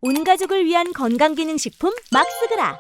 온 가족을 위한 건강기능식품 막스그라.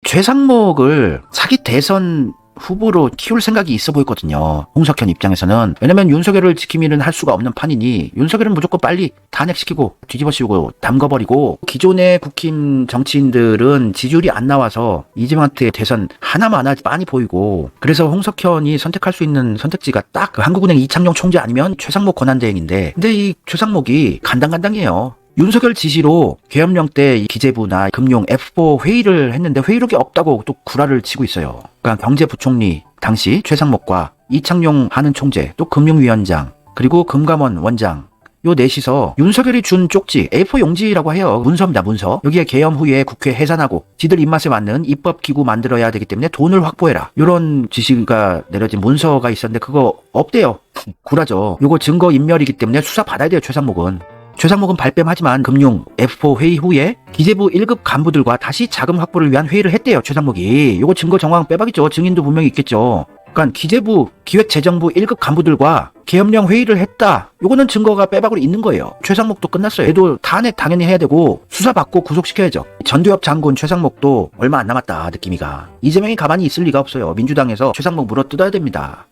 최상목을 차기 대선 후보로 키울 생각이 있어 보이거든요. 홍석현 입장에서는. 왜냐면 윤석열을 지키기는 할 수가 없는 판이니 윤석열은 무조건 빨리 탄핵시키고 뒤집어 씌우고 담궈버리고, 기존의 국힘 정치인들은 지지율이 안 나와서 이재명한테 대선 하나마나 많이 보이고, 그래서 홍석현이 선택할 수 있는 선택지가 딱 그 한국은행 이창용 총재 아니면 최상목 권한대행인데, 근데 이 최상목이 간당간당해요. 윤석열 지시로 계엄령 때 기재부나 금융 F4 회의를 했는데 회의록이 없다고 또 구라를 치고 있어요. 그러니까 경제부총리 당시 최상목과 이창용 하는 총재, 또 금융위원장, 그리고 금감원 원장, 요 넷이서 윤석열이 준 쪽지, A4 용지라고 해요. 문서입니다, 문서. 여기에 계엄 후에 국회 해산하고 지들 입맛에 맞는 입법기구 만들어야 되기 때문에 돈을 확보해라, 요런 지시가 내려진 문서가 있었는데 그거 없대요. 구라죠. 요거 증거 인멸이기 때문에 수사 받아야 돼요, 최상목은. 최상목은 발뺌하지만 금융 F4 회의 후에 기재부 1급 간부들과 다시 자금 확보를 위한 회의를 했대요, 최상목이. 요거 증거 정황 빼박이죠. 증인도 분명히 있겠죠. 그러니까 기재부 기획재정부 1급 간부들과 계엄령 회의를 했다, 요거는 증거가 빼박으로 있는 거예요. 최상목도 끝났어요. 얘도 탄핵 당연히 해야 되고 수사받고 구속시켜야죠. 전두엽 장군 최상목도 얼마 안 남았다, 느낌이가. 이재명이 가만히 있을 리가 없어요. 민주당에서 최상목 물어뜯어야 됩니다.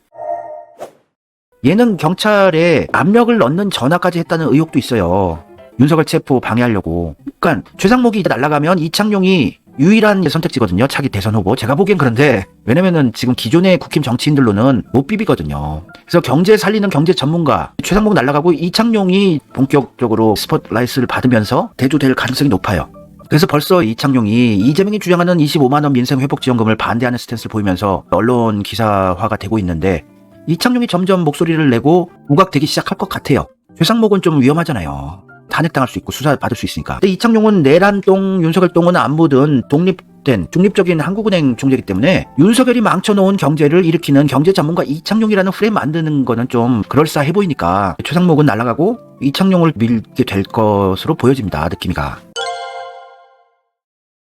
얘는 경찰에 압력을 넣는 전화까지 했다는 의혹도 있어요. 윤석열 체포 방해하려고. 그러니까 최상목이 날아가면 이창용이 유일한 선택지거든요, 차기 대선 후보. 제가 보기엔 그런데, 왜냐면은 지금 기존의 국힘 정치인들로는 못 비비거든요. 그래서 경제 살리는 경제 전문가 최상목 날아가고 이창용이 본격적으로 스포트라이트를 받으면서 대두될 가능성이 높아요. 그래서 벌써 이창용이 이재명이 주장하는 25만원 민생회복지원금을 반대하는 스탠스를 보이면서 언론 기사화가 되고 있는데, 이창용이 점점 목소리를 내고 부각되기 시작할 것 같아요. 최상목은 좀 위험하잖아요. 탄핵당할 수 있고 수사 받을 수 있으니까. 근데 이창용은 내란똥 윤석열 똥은 안 묻은 독립된 중립적인 한국은행 총재이기 때문에 윤석열이 망쳐놓은 경제를 일으키는 경제 전문가 이창용이라는 프레임 만드는 거는 좀 그럴싸해 보이니까 최상목은 날아가고 이창용을 밀게 될 것으로 보여집니다, 느낌이가.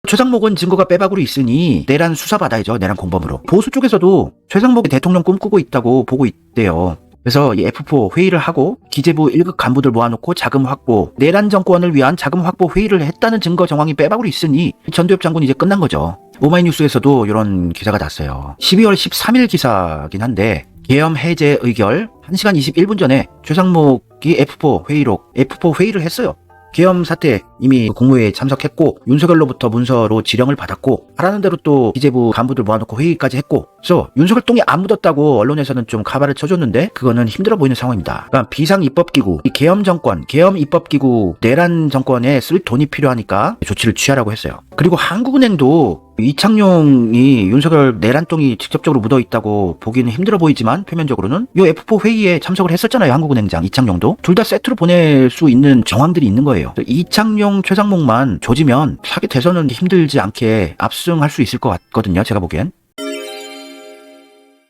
최상목은 증거가 빼박으로 있으니 내란 수사받아야죠, 내란 공범으로. 보수 쪽에서도 최상목이 대통령 꿈꾸고 있다고 보고 있대요. 그래서 이 F4 회의를 하고 기재부 1급 간부들 모아놓고 자금 확보, 내란 정권을 위한 자금 확보 회의를 했다는 증거 정황이 빼박으로 있으니 전두엽 장군 이제 끝난 거죠. 오마이뉴스에서도 이런 기사가 났어요. 12월 13일 기사긴 한데, 계엄 해제 의결 1시간 21분 전에 최상목이 F4 회의록, F4 회의를 했어요. 계엄 사태 이미 국무회의에 참석했고 윤석열로부터 문서로 지령을 받았고 하라는 대로 또 기재부 간부들 모아놓고 회의까지 했고, 그래서 윤석열 똥이 안 묻었다고 언론에서는 좀 카바를 쳐줬는데 그거는 힘들어 보이는 상황입니다. 그러니까 비상입법기구, 이 계엄 정권, 계엄 입법기구 내란 정권에 쓸 돈이 필요하니까 조치를 취하라고 했어요. 그리고 한국은행도 이창용이 윤석열 내란똥이 직접적으로 묻어있다고 보기는 힘들어 보이지만 표면적으로는 요 F4 회의에 참석을 했었잖아요, 한국은행장 이창용도. 둘 다 세트로 보낼 수 있는 정황들이 있는 거예요. 이창용, 최상목만 조지면 차기 대선은 힘들지 않게 압승할 수 있을 것 같거든요, 제가 보기엔.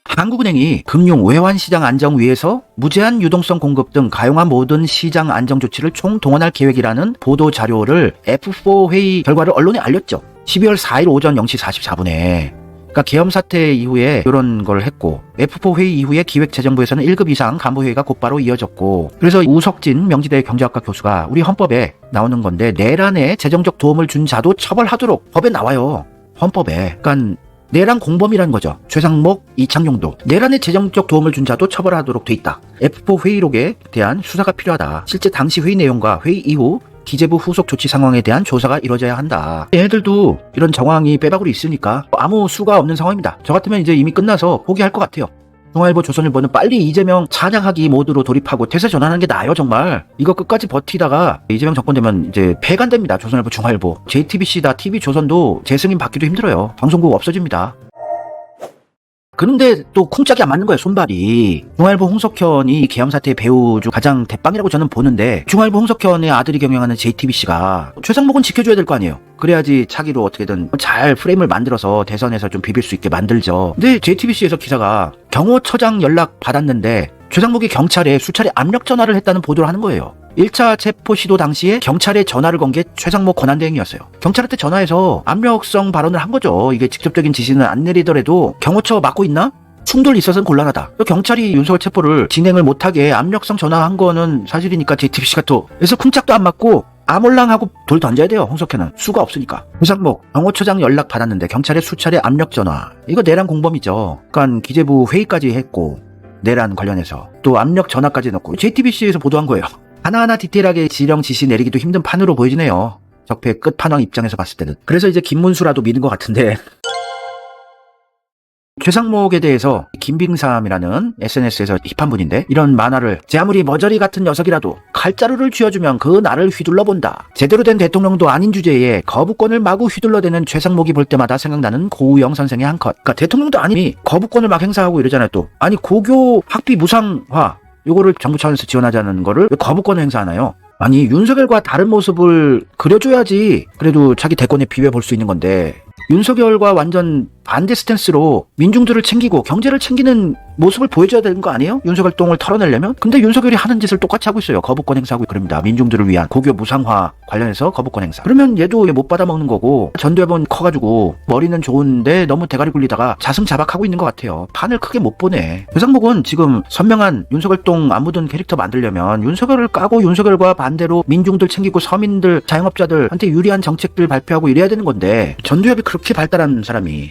한국은행이 금융 외환시장 안정 위해서 무제한 유동성 공급 등 가용한 모든 시장 안정 조치를 총동원할 계획이라는 보도 자료를 F4 회의 결과를 언론에 알렸죠. 12월 4일 오전 0시 44분에. 그러니까 계엄 사태 이후에 이런 걸 했고, F4 회의 이후에 기획재정부에서는 1급 이상 간부회의가 곧바로 이어졌고, 그래서 우석진 명지대 경제학과 교수가 우리 헌법에 나오는 건데, 내란에 재정적 도움을 준 자도 처벌하도록 법에 나와요, 헌법에. 그러니까 내란 공범이라는 거죠. 최상목, 이창용도 내란에 재정적 도움을 준 자도 처벌하도록 돼 있다. F4 회의록에 대한 수사가 필요하다. 실제 당시 회의 내용과 회의 이후 기재부 후속 조치 상황에 대한 조사가 이루어져야 한다. 얘네들도 이런 정황이 빼박으로 있으니까 아무 수가 없는 상황입니다. 저 같으면 이제 이미 끝나서 포기할 것 같아요. 중앙일보, 조선일보는 빨리 이재명 찬양하기 모드로 돌입하고 태세 전환하는 게 나아요, 정말. 이거 끝까지 버티다가 이재명 정권 되면 이제 폐간됩니다, 조선일보, 중앙일보. JTBC다, TV조선도 재승인 받기도 힘들어요. 방송국 없어집니다. 그런데 또 쿵짝이 안 맞는 거예요, 손발이. 중앙일보 홍석현이 계엄 사태의 배우 중 가장 대빵이라고 저는 보는데, 중앙일보 홍석현의 아들이 경영하는 JTBC가 최상목은 지켜줘야 될 거 아니에요. 그래야지 차기로 어떻게든 잘 프레임을 만들어서 대선에서 좀 비빌 수 있게 만들죠. 근데 JTBC에서 기사가 경호처장 연락 받았는데 최상목이 경찰에 수차례 압력 전화를 했다는 보도를 하는 거예요. 1차 체포 시도 당시에 경찰에 전화를 건 게 최상목 권한대행이었어요. 경찰한테 전화해서 압력성 발언을 한 거죠. 이게 직접적인 지시는 안 내리더라도 경호처 맡고 있나? 충돌이 있어서는 곤란하다. 경찰이 윤석열 체포를 진행을 못하게 압력성 전화한 거는 사실이니까 JTBC가 또, 그래서 쿵짝도 안 맞고 아몰랑하고 돌 던져야 돼요. 홍석현은 수가 없으니까. 최상목 경호처장 연락 받았는데 경찰에 수차례 압력 전화. 이거 내란 공범이죠. 그러니까 기재부 회의까지 했고 내란 관련해서 또 압력 전화까지 넣고 JTBC에서 보도한 거예요. 하나하나 디테일하게 지령 지시 내리기도 힘든 판으로 보여지네요. 적폐 끝판왕 입장에서 봤을 때는. 그래서 이제 김문수라도 믿은 것 같은데 최상목에 대해서 김빙삼이라는 SNS에서 힙한 분인데 이런 만화를 제 아무리 머저리 같은 녀석이라도 칼자루를 쥐어주면 그 나를 휘둘러 본다. 제대로 된 대통령도 아닌 주제에 거부권을 마구 휘둘러대는 최상목이 볼 때마다 생각나는 고우영 선생의 한 컷. 그러니까 대통령도 아니니 거부권을 막 행사하고 이러잖아요. 또 아니 고교 학비 무상화 요거를 정부 차원에서 지원하자는 거를 왜 거부권을 행사하나요? 아니 윤석열과 다른 모습을 그려줘야지 그래도 자기 대권에 비벼 볼 수 있는 건데 윤석열과 완전 반대 스탠스로 민중들을 챙기고 경제를 챙기는 모습을 보여줘야 되는 거 아니에요? 윤석열 똥을 털어내려면? 근데 윤석열이 하는 짓을 똑같이 하고 있어요. 거부권 행사하고 그럽니다. 민중들을 위한 고교 무상화 관련해서 거부권 행사. 그러면 얘도 못 받아먹는 거고 전두엽은 커가지고 머리는 좋은데 너무 대가리 굴리다가 자승자박하고 있는 것 같아요. 판을 크게 못 보네. 최상목은 지금 선명한 윤석열 똥 안 묻은 캐릭터 만들려면 윤석열을 까고 윤석열과 반대로 민중들 챙기고 서민들 자영업자들한테 유리한 정책들 발표하고 이래야 되는 건데 전두엽이 그렇게 발달한 사람이